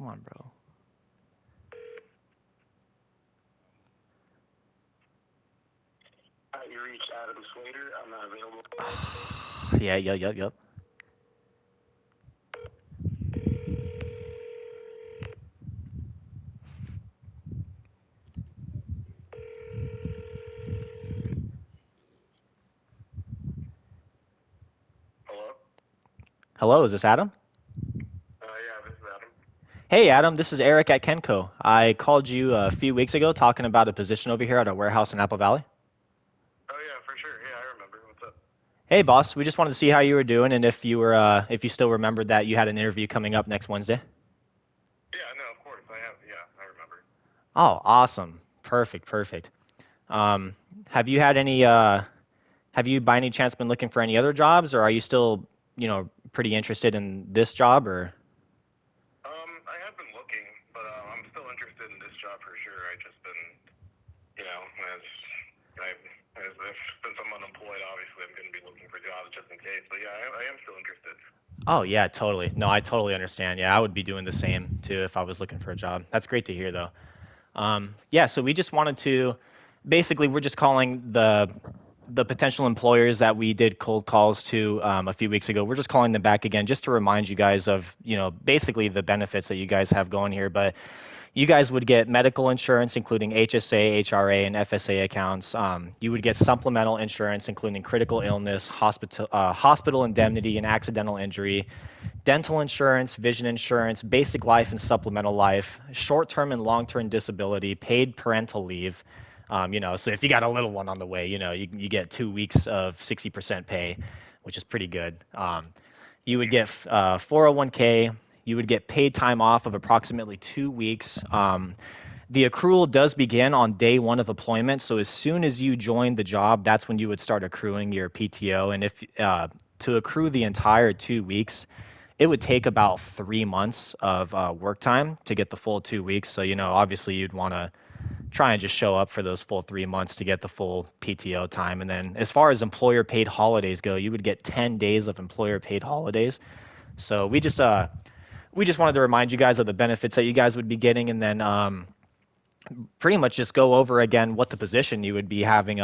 Come on, bro. You reached Adam Slater. I'm not available. Yeah, yep. Hello? Hello, is this Adam? Yeah, this is Adam. Hey, Adam, this is Eric at Kenco. I called you a few weeks ago talking about a position over here at our warehouse in Apple Valley. Oh, yeah, for sure. Yeah, I remember. What's up? Hey, boss, we just wanted to see how you were doing and if you still remembered that you had an interview coming up next Wednesday. Yeah, no, of course. I have. Yeah, I remember. Oh, awesome. Perfect. Um, have you had any, have you by any chance been looking for any other jobs, or are you still, pretty interested in this job, or? I have been looking, but I'm still interested in this job for sure. I just been, you know, since I'm unemployed, obviously I'm going to be looking for jobs just in case. But yeah, I am still interested. Oh, yeah, totally. No, I totally understand. Yeah, I would be doing the same too if I was looking for a job. That's great to hear, though. Yeah, so we just wanted to, basically, we're just calling the potential employers that we did cold calls to a few weeks ago. We're just calling them back again just to remind you guys of, basically the benefits that you guys have going here. But you guys would get medical insurance, including HSA, HRA, and FSA accounts. You would get supplemental insurance, including critical illness, hospital indemnity, and accidental injury, dental insurance, vision insurance, basic life and supplemental life, short-term and long-term disability, paid parental leave. So if you got a little one on the way, you get 2 weeks of 60% pay, which is pretty good. You would get 401k. You would get paid time off of approximately 2 weeks. The accrual does begin on day one of employment. So as soon as you join the job, that's when you would start accruing your PTO. And if to accrue the entire 2 weeks, it would take about 3 months of work time to get the full 2 weeks. So, obviously you'd want to try and just show up for those full 3 months to get the full PTO time. And then as far as employer paid holidays go, you would get 10 days of employer paid holidays. So we just wanted to remind you guys of the benefits that you guys would be getting, and then pretty much just go over again what the position you would be having.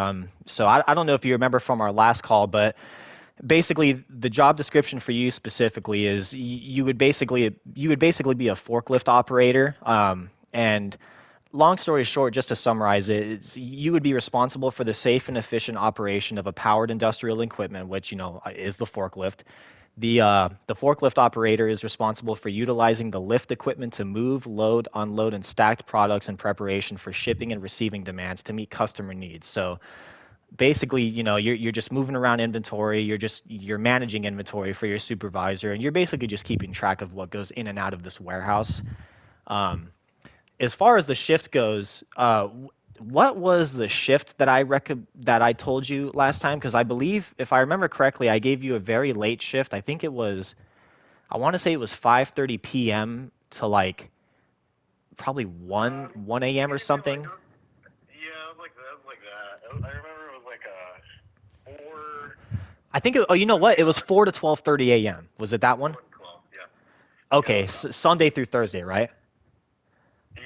So I don't know if you remember from our last call, but basically the job description for you specifically is you would basically be a forklift operator. And long story short, just to summarize it, you would be responsible for the safe and efficient operation of a powered industrial equipment, which is the forklift. The forklift operator is responsible for utilizing the lift equipment to move, load, unload, and stack products in preparation for shipping and receiving demands to meet customer needs. So basically, you're just moving around inventory, you're managing inventory for your supervisor, and you're basically just keeping track of what goes in and out of this warehouse. Um, as far as the shift goes, what was the shift that I told you last time? Because I believe, if I remember correctly, I gave you a very late shift. I think I want to say it was 5:30 p.m. to like probably 1 a.m. or Maybe something. yeah, it was like that. It was like that. I remember it was like a 4, I think. Oh, you know what? It was 4 to 12:30 a.m. Was it that one? 4 to 12. Yeah, yeah, Okay, no doubt. Sunday through Thursday, right? Yeah.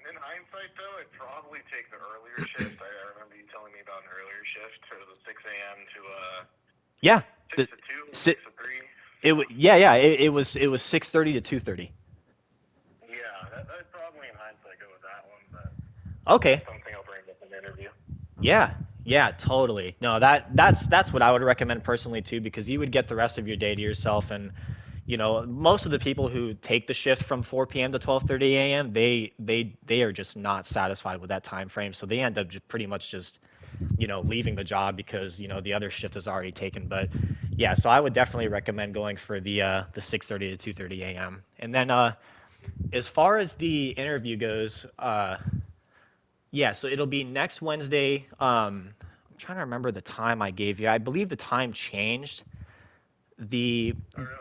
In hindsight, though, I'd probably take the earlier shift. I remember you telling me about an earlier shift, so it was 6 a.m. to Yeah. six The, to two, si- 6 to 3. it Yeah. yeah. It was 6:30 to 2:30. Yeah, I'd probably in hindsight go with that one, but Okay. that's something I'll bring up in the interview. Yeah, yeah, totally. No, that's what I would recommend personally too, because you would get the rest of your day to yourself. And most of the people who take the shift from 4 p.m. to 12:30 a.m., they are just not satisfied with that time frame, so they end up just pretty much just leaving the job because the other shift is already taken. But yeah, so I would definitely recommend going for the 6:30 to 2:30 a.m. And then as far as the interview goes, yeah, so it'll be next Wednesday. I'm trying to remember the time I gave you. I believe the time changed. The Oh, really?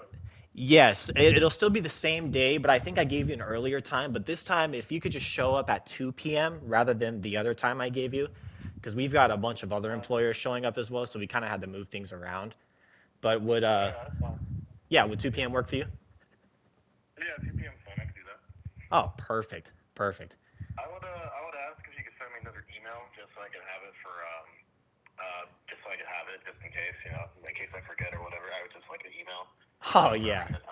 Yes, it'll still be the same day, but I think I gave you an earlier time. But this time, if you could just show up at 2 p.m. rather than the other time I gave you, because we've got a bunch of other employers showing up as well, so we kind of had to move things around. But Yeah, that's fine. yeah, would 2 p.m. work for you? Yeah, 2 p.m. fine. I can do that. Oh, perfect, perfect. I would ask if you could send me another email just so I can have it for just so I can have it just in case, in case I forget or whatever. I would just like an email Oh whenever yeah. I get a time.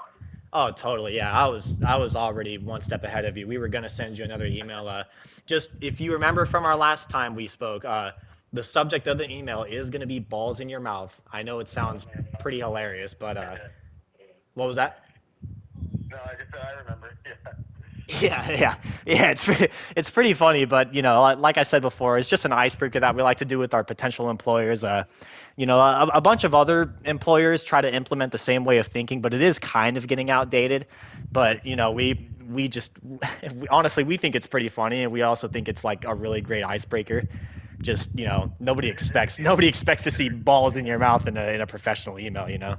Oh, totally. Yeah, I was already one step ahead of you. We were gonna send you another email. Just if you remember from our last time we spoke, the subject of the email is gonna be balls in your mouth. I know it sounds pretty hilarious, but what was that? No, I just I remember. Yeah. Yeah. It's pretty funny, but like I said before, it's just an icebreaker that we like to do with our potential employers. A bunch of other employers try to implement the same way of thinking, but it is kind of getting outdated. But we just honestly we think it's pretty funny, and we also think it's like a really great icebreaker. Just nobody expects to see balls in your mouth in a professional email. Yeah, no.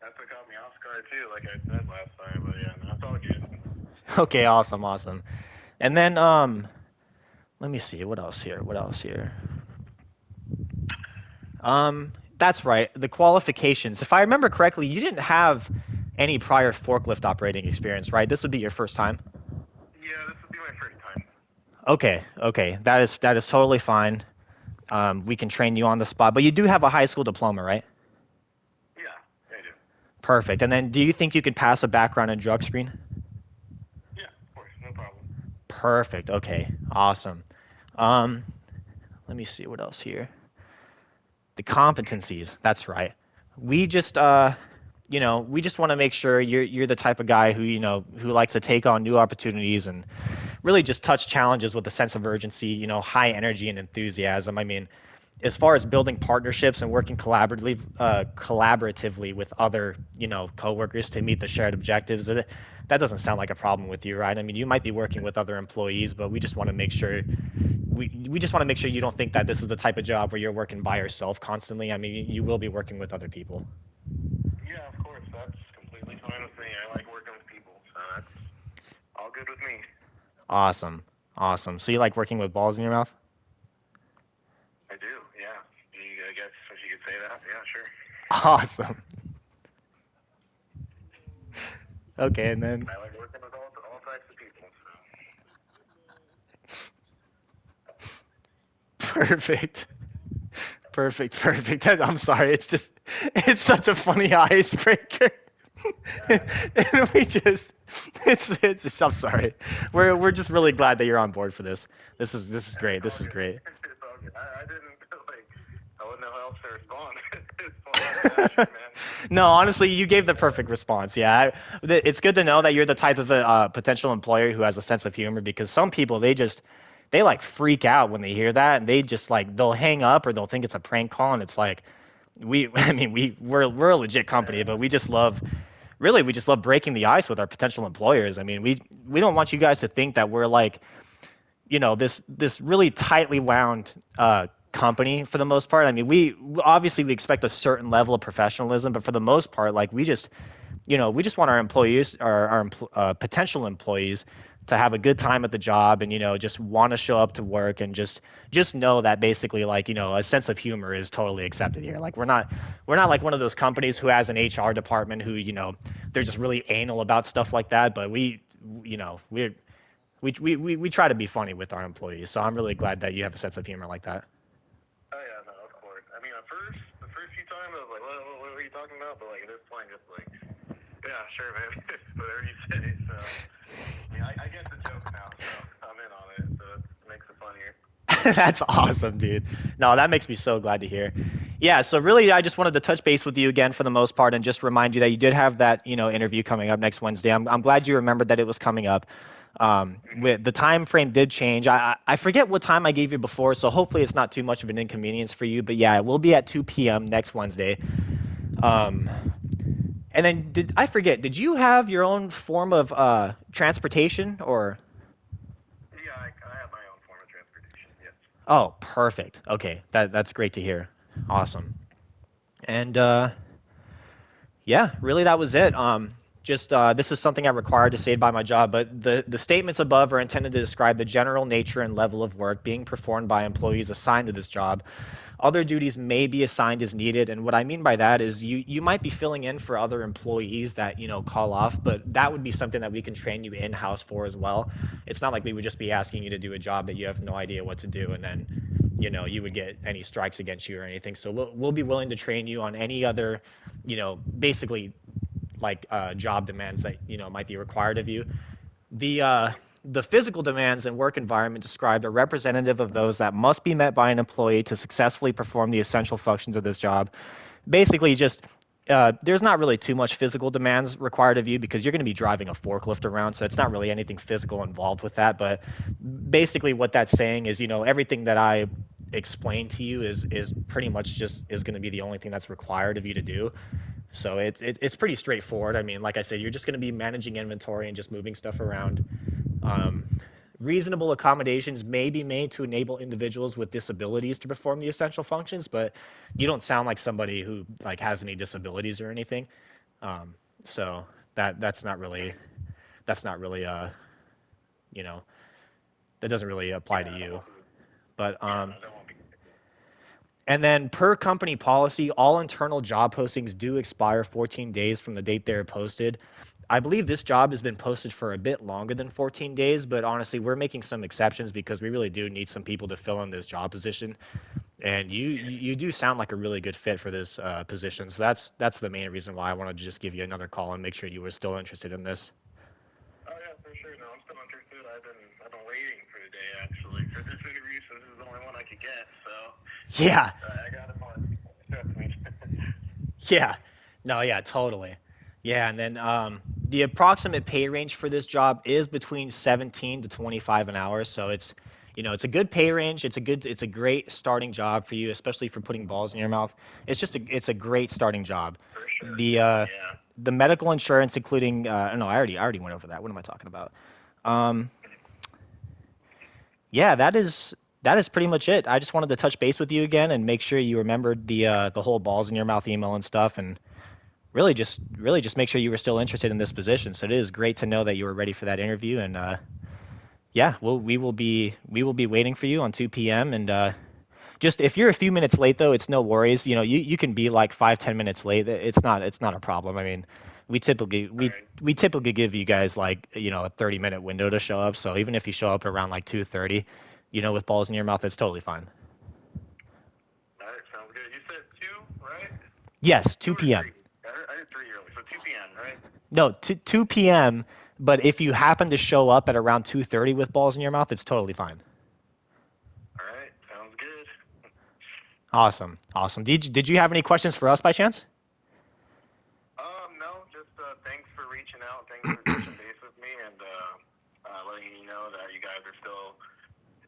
That's what caught me off guard too, like I said last time. But yeah, no, it's all good. Okay, awesome. And then let me see what else here. That's right. The qualifications. If I remember correctly, you didn't have any prior forklift operating experience, right? This would be your first time. Yeah, this would be my first time. Okay. That is totally fine. We can train you on the spot, but you do have a high school diploma, right? Yeah, I do. Perfect. And then, do you think you could pass a background and drug screen? Yeah, of course, no problem. Perfect. Okay. Awesome. Um, Let me see what else here. The competencies. That's right. We just we just want to make sure you're the type of guy who likes to take on new opportunities and really just touch challenges with a sense of urgency, high energy and enthusiasm. I mean, as far as building partnerships and working collaboratively with other, coworkers to meet the shared objectives, that doesn't sound like a problem with you, right? I mean, you might be working with other employees, but we just want to make sure we just want to make sure you don't think that this is the type of job where you're working by yourself constantly. I mean, you will be working with other people. Yeah, of course, that's completely fine with me. I like working with people, so that's all good with me. Awesome. Awesome. So you like working with balls in your mouth? I do, yeah. I guess if you could say that, yeah, sure. Awesome. Okay, and then I like working with all types of people, so. perfect. Perfect. I'm sorry. It's such a funny icebreaker. And we just, I'm sorry. We're just really glad that you're on board for this. This is great. It's This all is good. great. It's all good. I didn't, like, I wouldn't know how else to respond. It's funny. Yeah, sure, man. No, honestly, you gave the perfect response. Yeah, it's good to know that you're the type of a potential employer who has a sense of humor because some people they like freak out when they hear that and they just like they'll hang up or they'll think it's a prank call and it's like I mean we're a legit company, but we just love breaking the ice with our potential employers. I mean, we don't want you guys to think that we're like this really tightly wound company for the most part. I mean, we obviously we expect a certain level of professionalism, but for the most part, like we just want our employees, our potential employees, to have a good time at the job and just want to show up to work and just know that basically like a sense of humor is totally accepted here. Like we're not like one of those companies who has an HR department who they're just really anal about stuff like that. But we try to be funny with our employees. So I'm really glad that you have a sense of humor like that. Oh, yeah, no, of course. I mean, the first few times, I was like, what are you talking about? But, like, at this point, just like, yeah, sure, man. Whatever you say. So, I mean, I get the joke now, so I'm in on it. So it makes it funnier. That's awesome, dude. No, that makes me so glad to hear. Yeah, so really, I just wanted to touch base with you again for the most part, and just remind you that you did have that, interview coming up next Wednesday. I'm glad you remembered that it was coming up. With the time frame did change. I forget what time I gave you before, so hopefully it's not too much of an inconvenience for you. But yeah, it will be at 2 p.m. next Wednesday. Um, and then did I forget? Did you have your own form of transportation or? Yeah, I have my own form of transportation, yes. Oh, perfect. Okay, that's great to hear. Awesome. And yeah, really, that was it. Just this is something I'm required to say by my job, but the statements above are intended to describe the general nature and level of work being performed by employees assigned to this job. Other duties may be assigned as needed, and what I mean by that is you might be filling in for other employees that call off, but that would be something that we can train you in house for as well. It's not like we would just be asking you to do a job that you have no idea what to do, and then you would get any strikes against you or anything. So we'll be willing to train you on any other basically like job demands that might be required of you. The physical demands and work environment described are representative of those that must be met by an employee to successfully perform the essential functions of this job. Basically, just there's not really too much physical demands required of you because you're going to be driving a forklift around, so it's not really anything physical involved with that. But basically, what that's saying is, everything that I explained to you is pretty much just is going to be the only thing that's required of you to do. So it's pretty straightforward. I mean, like I said, you're just going to be managing inventory and just moving stuff around. Um, Reasonable accommodations may be made to enable individuals with disabilities to perform the essential functions, but you don't sound like somebody who like has any disabilities or anything. So that's not really you know that doesn't really apply to you. But That won't be. and then per company policy, all internal job postings do expire 14 days from the date they're posted. I believe this job has been posted for a bit longer than 14 days, but honestly, we're making some exceptions because we really do need some people to fill in this job position. And you do sound like a really good fit for this position. So that's the main reason why I wanted to just give you another call and make sure you were still interested in this. Oh yeah, for sure. No, I'm still interested. I've been waiting for the day actually for this interview, so this is the only one I could get. So Yeah, I got it on. Trust me. yeah, no, yeah, totally. Yeah, and then the approximate pay range for this job is between 17 to 25 an hour. So it's a good pay range. It's a great starting job for you, especially for putting balls in your mouth. It's a great starting job. For sure. The Yeah. the medical insurance, including no, I already went over that. What am I talking about? Um, yeah, that is pretty much it. I just wanted to touch base with you again and make sure you remembered the whole balls in your mouth email and stuff, and really just make sure you were still interested in this position. So it is great to know that you were ready for that interview, and yeah, we will be waiting for you on 2 p.m. and just if you're a few minutes late though, it's no worries. You can be like 5-10 minutes late. It's not a problem. I mean, we typically All we right. we typically give you guys like a 30-minute window to show up. So even if you show up around like 2:30, with balls in your mouth, it's totally fine. All right. Sounds good. You said two, right? Yes, Two 2 or p.m. three? I heard three early, so 2 p.m. Right? No, 2 p.m. But if you happen to show up at around 2:30 with balls in your mouth, it's totally fine. All right. Sounds good. Awesome, awesome. Did you have any questions for us by chance? No, just thanks for reaching out. Thanks for touching base with me and letting me know that you guys are still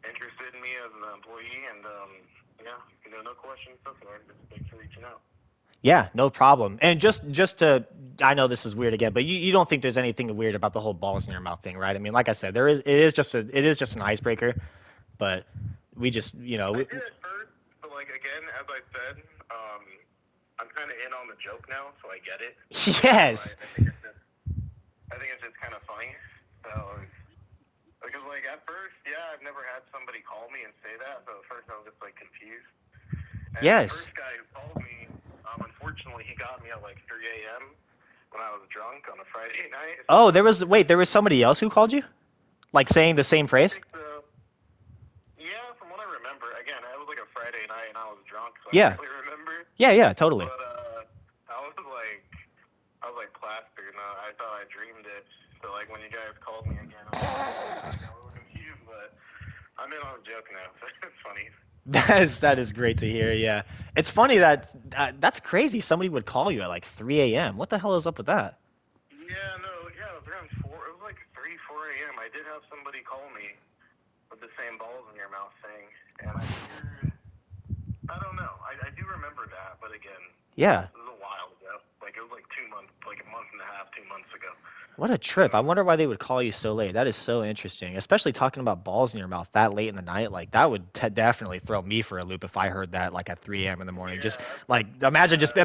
interested in me as an employee. And yeah, no questions so far. Just thanks for reaching out. Yeah, no problem. And just to, I know this is weird again, but you don't think there's anything weird about the whole balls in your mouth thing, right? I mean, like I said, it is just an icebreaker, but we just, I did at first, but like again, as I said, I'm kind of in on the joke now, so I get it. yes. So I think it's just kind of funny. So because like at first, yeah, I've never had somebody call me and say that. So at first I was just like confused. And the Yes. first guy who called me, unfortunately, he got me at like 3 a.m. when I was drunk on a Friday night. Oh, there was somebody else who called you? Like saying the same I phrase? think yeah, from what I remember, again, it was like a Friday night and I was drunk, so Yeah. I don't really remember. Yeah, totally. But I was like plastered, and I thought I dreamed it. So like when you guys called me again, I was like, a little confused, but I'm in on a joke now, so it's funny. That is great to hear. Yeah. It's funny that's crazy. Somebody would call you at like 3 a.m. What the hell is up with that? Yeah, no, yeah, it was around 4. It was like 3, 4 a.m. I did have somebody call me with the same balls in your mouth thing, and I don't know. I do remember that, but again, Yeah. it was a while ago. Like it was like 2 months, like a month and a half, 2 months ago. What a trip. I wonder why they would call you so late. That is so interesting, especially talking about balls in your mouth that late in the night. Like that would definitely throw me for a loop if I heard that like at 3 a.m. in the morning. Just Yeah, like imagine just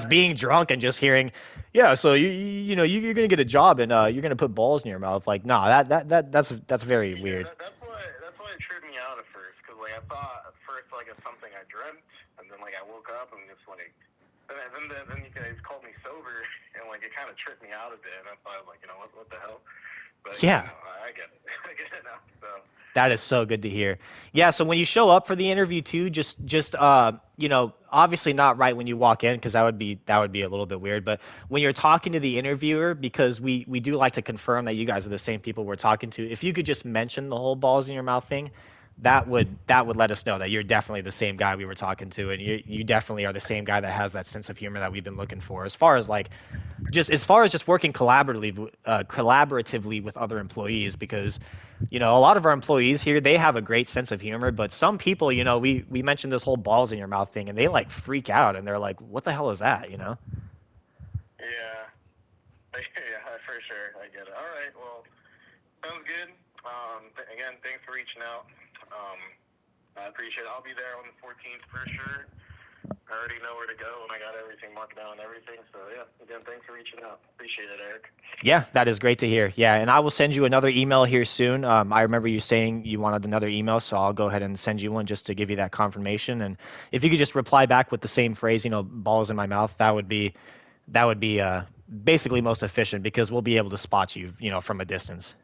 being drunk and just hearing, yeah. So you're gonna get a job and you're gonna put balls in your mouth. Like no, that's very yeah. weird. That's why it tripped me out at first, because like I thought at first like it's something I dreamt, and then like I woke up and just like. Then you guys called me sober, and like it kind of tripped me out a bit. And I thought, like, what the hell? But Yeah. I get it. I get it now. So That is so good to hear. Yeah, so when you show up for the interview too, just obviously not right when you walk in because that would be a little bit weird, but when you're talking to the interviewer because we do like to confirm that you guys are the same people we're talking to. If you could just mention the whole balls in your mouth thing, that would let us know that you're definitely the same guy we were talking to and you definitely are the same guy that has that sense of humor that we've been looking for. As far as just working collaboratively with other employees because a lot of our employees here they have a great sense of humor but some people we mentioned this whole balls in your mouth thing and they like freak out and they're like what the hell is that. yeah, yeah, for sure. I get it. All right. Well, sounds good. Again, thanks for reaching out. I appreciate it. I'll be there on the 14th for sure. I already know where to go, and I got everything marked down and everything. So, yeah, again, thanks for reaching out. Appreciate it, Eric. Yeah, that is great to hear. Yeah, and I will send you another email here soon. I remember you saying you wanted another email, so I'll go ahead and send you one just to give you that confirmation. And if you could just reply back with the same phrase, balls in my mouth, that would be basically most efficient because we'll be able to spot you, from a distance.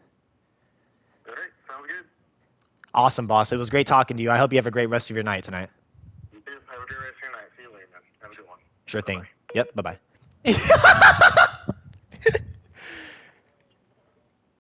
All right, sounds good. Awesome, boss. It was great talking to you. I hope you have a great rest of your night tonight. You too. Have a good rest of your night. See you later, man. Have a good one. Sure thing. Bye-bye. Yep. Bye bye.